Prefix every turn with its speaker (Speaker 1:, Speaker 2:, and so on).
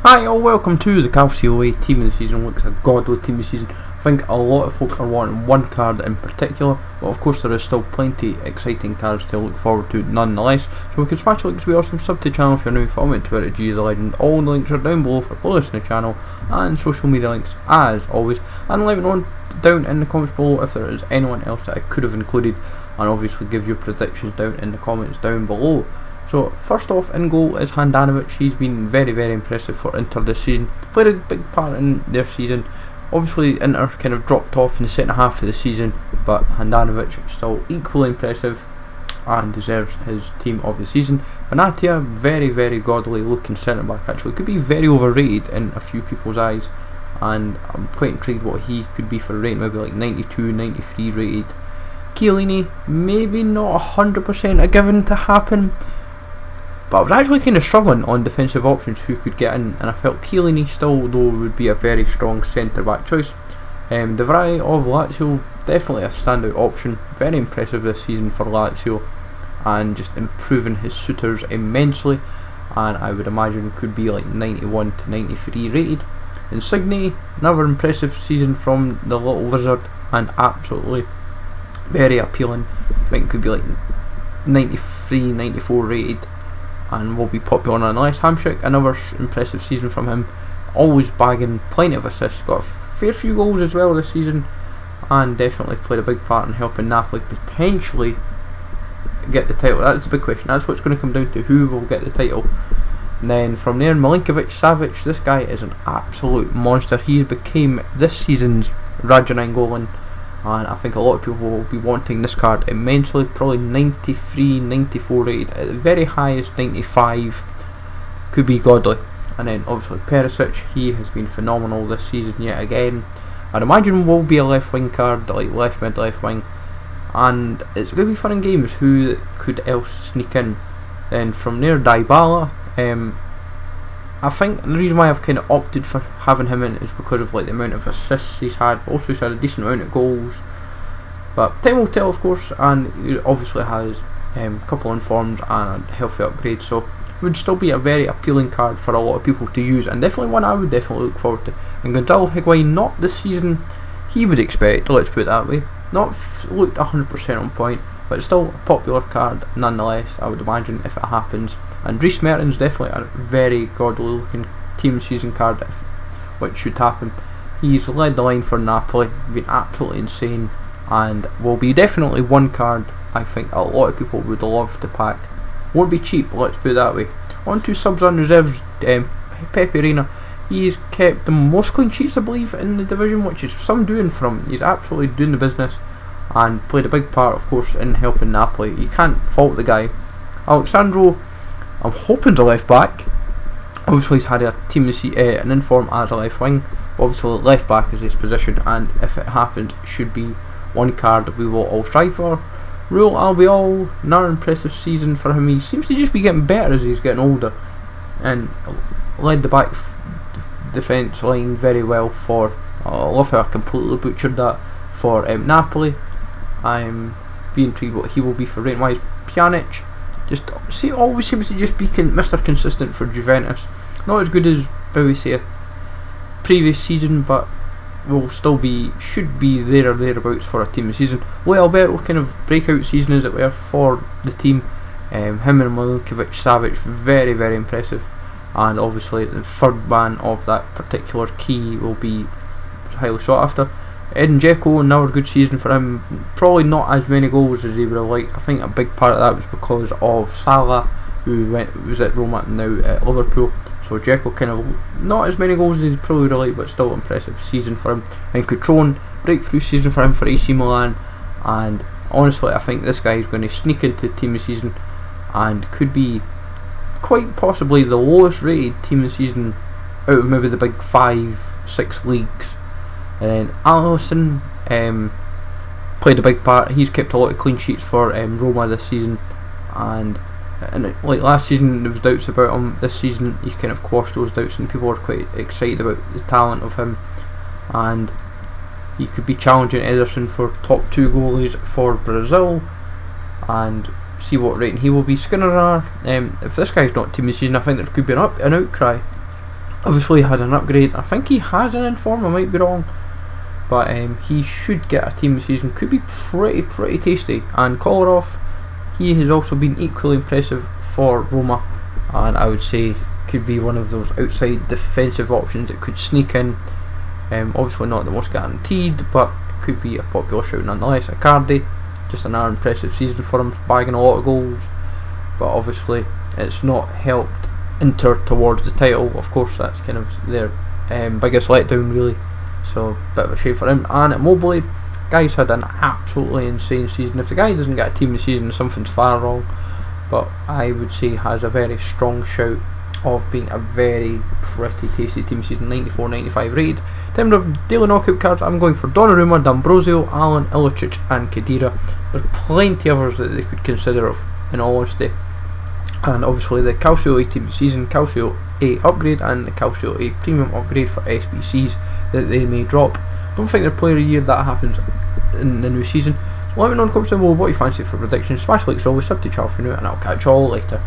Speaker 1: Hi all, welcome to the Calcio A team of the season. Looks a godly team of the season. I think a lot of folk are wanting one card in particular, but of course there is still plenty exciting cards to look forward to nonetheless. So we can smash the links to be awesome, sub to the channel if you're new, follow me on Twitter at GTheLegend. All the links are down below for playlists in the channel and social media links as always. And let me know down in the comments below if there is anyone else that I could have included, and obviously give your predictions down in the comments down below. So first off, in goal is Handanovic. He's been very impressive for Inter this season. Played a big part in their season. Obviously Inter kind of dropped off in the second half of the season, but Handanovic still equally impressive and deserves his team of the season. Benatia, very godly looking centre back, actually could be very overrated in a few people's eyes, and I'm quite intrigued what he could be for a rating, maybe like 92, 93 rated. Chiellini, maybe not 100% a given to happen, but I was actually kind of struggling on defensive options who could get in, and I felt Chiellini still though would be a very strong centre back choice. De Vrij of Lazio, definitely a standout option, very impressive this season for Lazio and just improving his suitors immensely, and I would imagine could be like 91 to 93 rated. Insigne, another impressive season from the little lizard and absolutely very appealing. I think could be like 93, 94 rated and will be popular nonetheless. Hamsik, another impressive season from him, always bagging plenty of assists, got a fair few goals as well this season, and definitely played a big part in helping Napoli potentially get the title. That's a big question, that's what's going to come down to, who will get the title. And then from there, Milinkovic-Savic, this guy is an absolute monster. He became this season's Raja Nainggolan, and I think a lot of people will be wanting this card immensely. Probably 93, 94 rated, at the very highest 95, could be godly. And then obviously Perisic, he has been phenomenal this season yet again. I'd imagine will be a left wing card, like left mid, left wing, and it's going to be fun in games who could else sneak in. Then from there, Dybala, I think the reason why I've kind of opted for having him in is because of like the amount of assists he's had, but also he's had a decent amount of goals. But time will tell, of course, and he obviously has a couple informs and a healthy upgrade, so it would still be a very appealing card for a lot of people to use, and definitely one I would definitely look forward to. And Gonzalo Higuain, not this season he would expect, let's put it that way, not looked 100% on point, but still a popular card nonetheless, I would imagine, if it happens. And TOTS Mertens, definitely a very godly looking team season card, which should happen. He's led the line for Napoli, been absolutely insane, and will be definitely one card I think a lot of people would love to pack. Won't be cheap, let's put it that way. On to subs and reserves, Pepe Reina. He's kept the most clean sheets I believe in the division, which is some doing for him. He's absolutely doing the business and played a big part, of course, in helping Napoli. You can't fault the guy. Alexandro, I'm hoping to left back. Obviously he's had a team an inform as a left wing, but obviously left back is his position, and if it happens it should be one card that we will all strive for. Real Albiol, another impressive season for him. He seems to just be getting better as he's getting older, and led the back defence line very well for, I love how I completely butchered that, for Napoli. I'm being intrigued what he will be for rating wise. Pjanic, just always seems to just be Mr. Consistent for Juventus. Not as good as maybe say a previous season, but will still be, should be there or thereabouts for a team this season. Lee Alberto, kind of breakout season as it were for the team. Him and Milinkovic-Savic, very impressive, and obviously the third man of that particular key will be highly sought after. Edin Dzeko, another good season for him, probably not as many goals as he would have liked. I think a big part of that was because of Salah, who was at Roma and now at Liverpool, so Dzeko kind of not as many goals as he probably would have liked, but still impressive season for him. And Coutron, breakthrough season for him for AC Milan, and honestly I think this guy is going to sneak into team of the season and could be quite possibly the lowest rated team of the season out of maybe the big 5-6 leagues. And Alisson played a big part. He's kept a lot of clean sheets for Roma this season, and like last season there was doubts about him. This season he's kind of quashed those doubts, and people are quite excited about the talent of him, and he could be challenging Ederson for top 2 goalies for Brazil, and see what rating he will be. Skriniar, if this guy's not team of the season, I think there could be an outcry Obviously had an upgrade. I think he has an inform, I might be wrong, but he should get a team of the season. Could be pretty tasty. And Kolarov, he has also been equally impressive for Roma, and I would say could be one of those outside defensive options that could sneak in. Obviously not the most guaranteed, but could be a popular shout nonetheless. Icardi, just another impressive season for him, bagging a lot of goals, but obviously it's not helped Inter towards the title. Of course, that's kind of their biggest letdown really, so bit of a shame for him. And Immobile, guy's had an absolutely insane season. If the guy doesn't get a team of the season, something's far wrong, but I would say has a very strong shout of being a very pretty tasty team season. 94-95 rated. In terms of daily knockout cards, I'm going for Donnarumma, D'Ambrosio, Allen, Ilicic and Khedira. There's plenty of others that they could consider of, in all honesty. And obviously the Calcio A team season, Calcio A upgrade and the Calcio A premium upgrade for SBCs that they may drop. Don't think they're player of the year, that happens in the new season. So let me know in the comments below what you fancy for predictions. Smash like always, sub to channel for now, and I'll catch you all later.